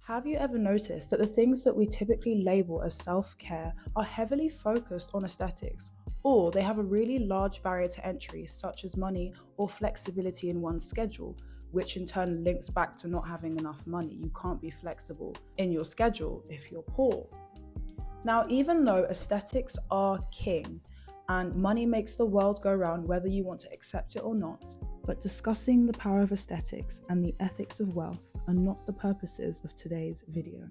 Have you ever noticed that the things that we typically label as self-care are heavily focused on aesthetics, or they have a really large barrier to entry, such as money or flexibility in one's schedule, which in turn links back to not having enough money? You can't be flexible in your schedule if you're poor. Now, even though aesthetics are king and money makes the world go round whether you want to accept it or not, but discussing the power of aesthetics and the ethics of wealth are not the purposes of today's video.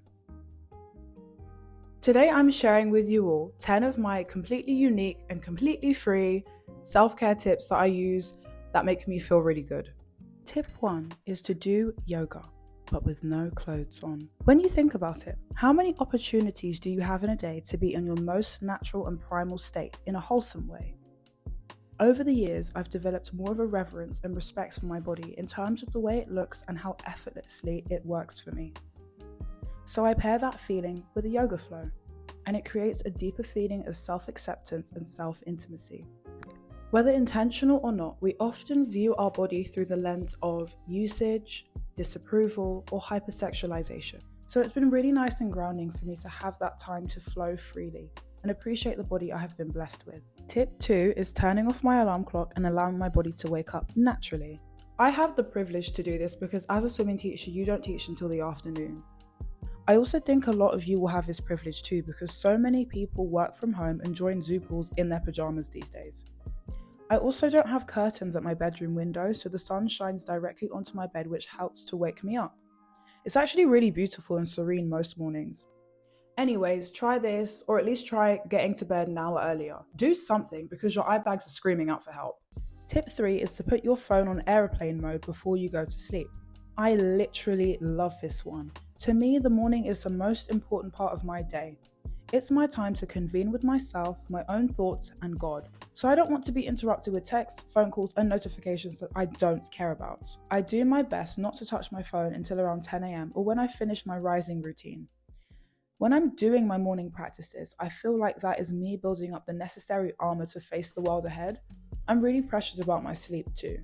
Today I'm sharing with you all 10 of my completely unique and completely free self-care tips that I use that make me feel really good. Tip 1 is to do yoga, but with no clothes on. When you think about it, how many opportunities do you have in a day to be in your most natural and primal state in a wholesome way? Over the years, I've developed more of a reverence and respect for my body in terms of the way it looks and how effortlessly it works for me. So I pair that feeling with a yoga flow, and it creates a deeper feeling of self-acceptance and self-intimacy. Whether intentional or not, we often view our body through the lens of usage, disapproval, or hypersexualization. So it's been really nice and grounding for me to have that time to flow freely and appreciate the body I have been blessed with. Tip 2 is turning off my alarm clock and allowing my body to wake up naturally. I have the privilege to do this because as a swimming teacher, you don't teach until the afternoon. I also think a lot of you will have this privilege too because so many people work from home and join Zoom calls in their pajamas these days. I also don't have curtains at my bedroom window, so the sun shines directly onto my bed, which helps to wake me up. It's actually really beautiful and serene most mornings. Anyways, try this, or at least try getting to bed an hour earlier. Do something because your eye bags are screaming out for help. Tip 3 is to put your phone on airplane mode before you go to sleep. I literally love this one. To me, the morning is the most important part of my day. It's my time to convene with myself, my own thoughts, and God. So I don't want to be interrupted with texts, phone calls, and notifications that I don't care about. I do my best not to touch my phone until around 10 a.m. or when I finish my rising routine. When I'm doing my morning practices, I feel like that is me building up the necessary armor to face the world ahead. I'm really precious about my sleep too.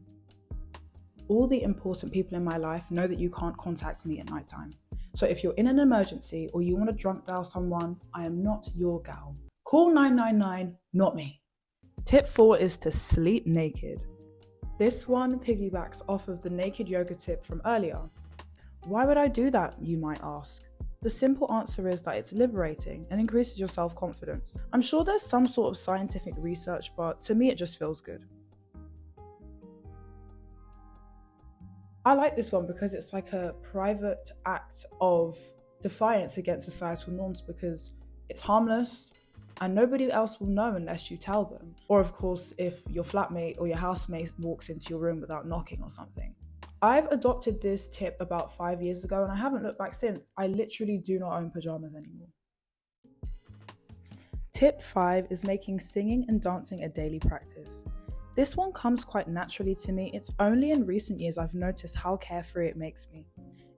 All the important people in my life know that you can't contact me at nighttime. So if you're in an emergency or you want to drunk dial someone, I am not your gal. Call 999, not me. Tip 4 is to sleep naked. This one piggybacks off of the naked yoga tip from earlier. Why would I do that, you might ask? The simple answer is that it's liberating and increases your self-confidence. I'm sure there's some sort of scientific research, but to me it just feels good. I like this one because it's like a private act of defiance against societal norms because it's harmless and nobody else will know unless you tell them. Or of course, if your flatmate or your housemate walks into your room without knocking or something. I've adopted this tip about 5 years ago and I haven't looked back since. I literally do not own pajamas anymore. Tip 5 is making singing and dancing a daily practice. This one comes quite naturally to me. It's only in recent years I've noticed how carefree it makes me.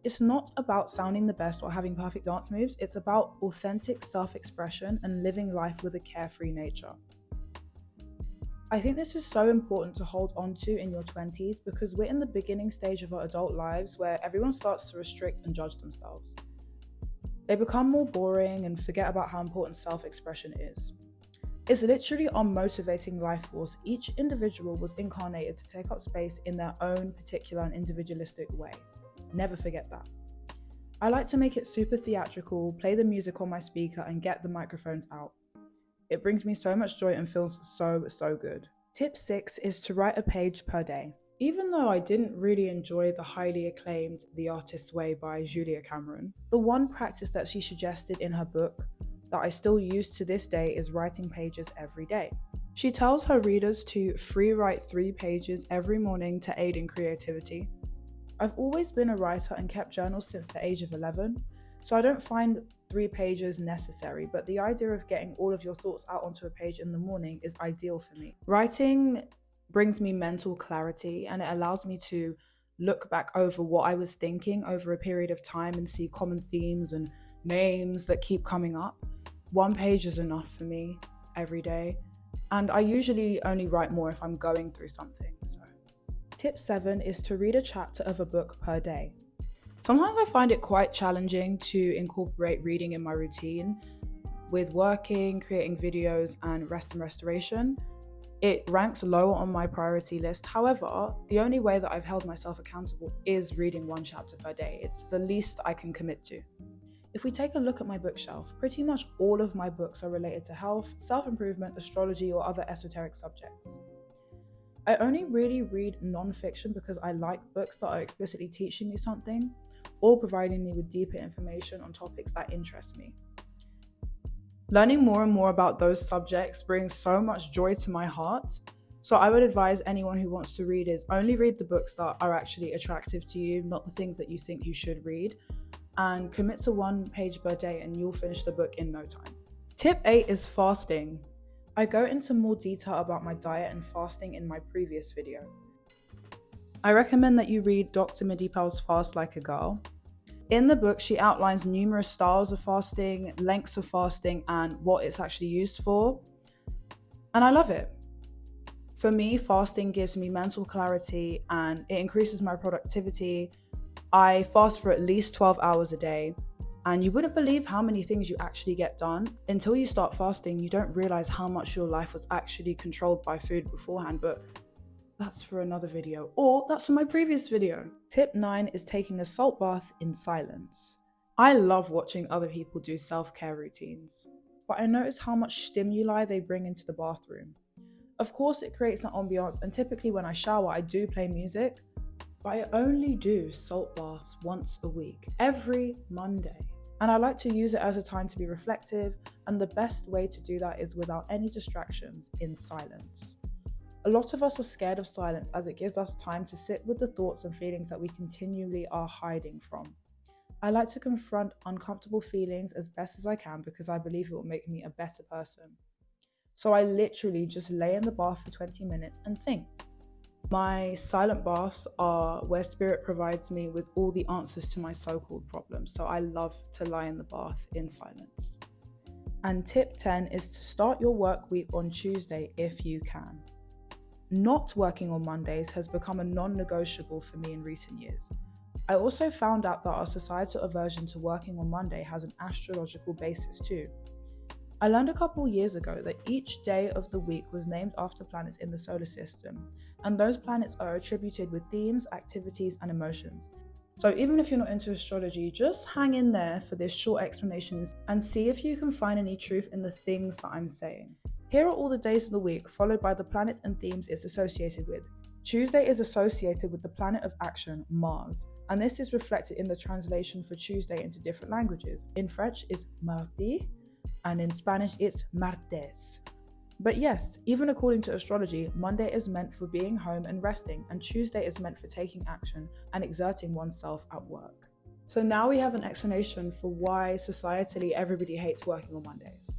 It's not about sounding the best or having perfect dance moves. It's about authentic self-expression and living life with a carefree nature. I think this is so important to hold on to in your 20s because we're in the beginning stage of our adult lives where everyone starts to restrict and judge themselves. They become more boring and forget about how important self-expression is. It's literally our motivating life force. Each individual was incarnated to take up space in their own particular and individualistic way. Never forget that. I like to make it super theatrical, play the music on my speaker and get the microphones out. It brings me so much joy and feels so good. Tip 6 is to write a page per day. Even though I didn't really enjoy the highly acclaimed The Artist's Way by Julia Cameron, the one practice that she suggested in her book that I still use to this day is writing pages every day. She tells her readers to free write 3 pages every morning to aid in creativity. I've always been a writer and kept journals since the age of 11, so I don't find 3 pages necessary, but the idea of getting all of your thoughts out onto a page in the morning is ideal for me. Writing brings me mental clarity and it allows me to look back over what I was thinking over a period of time and see common themes and names that keep coming up. 1 page is enough for me every day, and I usually only write more if I'm going through something. So, tip 7 is to read a chapter of a book per day. Sometimes I find it quite challenging to incorporate reading in my routine. With working, creating videos, and rest and restoration, it ranks lower on my priority list. However, the only way that I've held myself accountable is reading one chapter per day. It's the least I can commit to. If we take a look at my bookshelf, pretty much all of my books are related to health, self-improvement, astrology, or other esoteric subjects. I only really read non-fiction because I like books that are explicitly teaching me something or providing me with deeper information on topics that interest me. Learning more and more about those subjects brings so much joy to my heart. So I would advise anyone who wants to read is only read the books that are actually attractive to you, not the things that you think you should read, and commit to 1 page per day and you'll finish the book in no time. Tip 8 is fasting. I go into more detail about my diet and fasting in my previous video. I recommend that you read Dr. Medipal's Fast Like a Girl. In the book, she outlines numerous styles of fasting, lengths of fasting, and what it's actually used for. And I love it. For me, fasting gives me mental clarity and it increases my productivity. I fast for at least 12 hours a day. And you wouldn't believe how many things you actually get done. Until you start fasting, you don't realize how much your life was actually controlled by food beforehand. But that's for another video, or that's for my previous video. Tip 9 is taking a salt bath in silence. I love watching other people do self-care routines, but I notice how much stimuli they bring into the bathroom. Of course, it creates an ambiance, and typically when I shower, I do play music, but I only do salt baths once a week, every Monday. And I like to use it as a time to be reflective, and the best way to do that is without any distractions, in silence. A lot of us are scared of silence as it gives us time to sit with the thoughts and feelings that we continually are hiding from. I like to confront uncomfortable feelings as best as I can because I believe it will make me a better person. So I literally just lay in the bath for 20 minutes and think. My silent baths are where spirit provides me with all the answers to my so-called problems. So I love to lie in the bath in silence. And tip 10 is to start your work week on Tuesday if you can. Not working on Mondays has become a non-negotiable for me in recent years. I also found out that our societal aversion to working on Monday has an astrological basis too. I learned a couple years ago that each day of the week was named after planets in the solar system, and those planets are attributed with themes, activities, and emotions. So even if you're not into astrology, just hang in there for this short explanation and see if you can find any truth in the things that I'm saying. Here are all the days of the week, followed by the planets and themes it's associated with. Tuesday is associated with the planet of action, Mars, and this is reflected in the translation for Tuesday into different languages. In French, it's mardi, and in Spanish, it's martes. But yes, even according to astrology, Monday is meant for being home and resting, and Tuesday is meant for taking action and exerting oneself at work. So now we have an explanation for why societally everybody hates working on Mondays.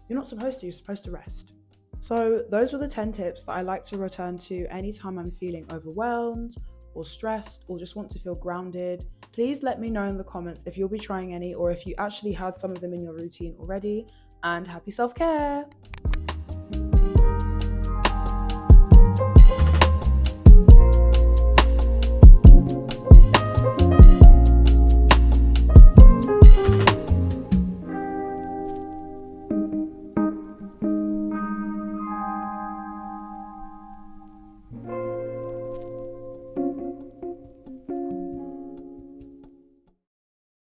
You're not supposed to, you're supposed to rest. So those were the 10 tips that I like to return to anytime I'm feeling overwhelmed or stressed or just want to feel grounded. Please let me know in the comments if you'll be trying any or if you actually had some of them in your routine already, and happy self-care!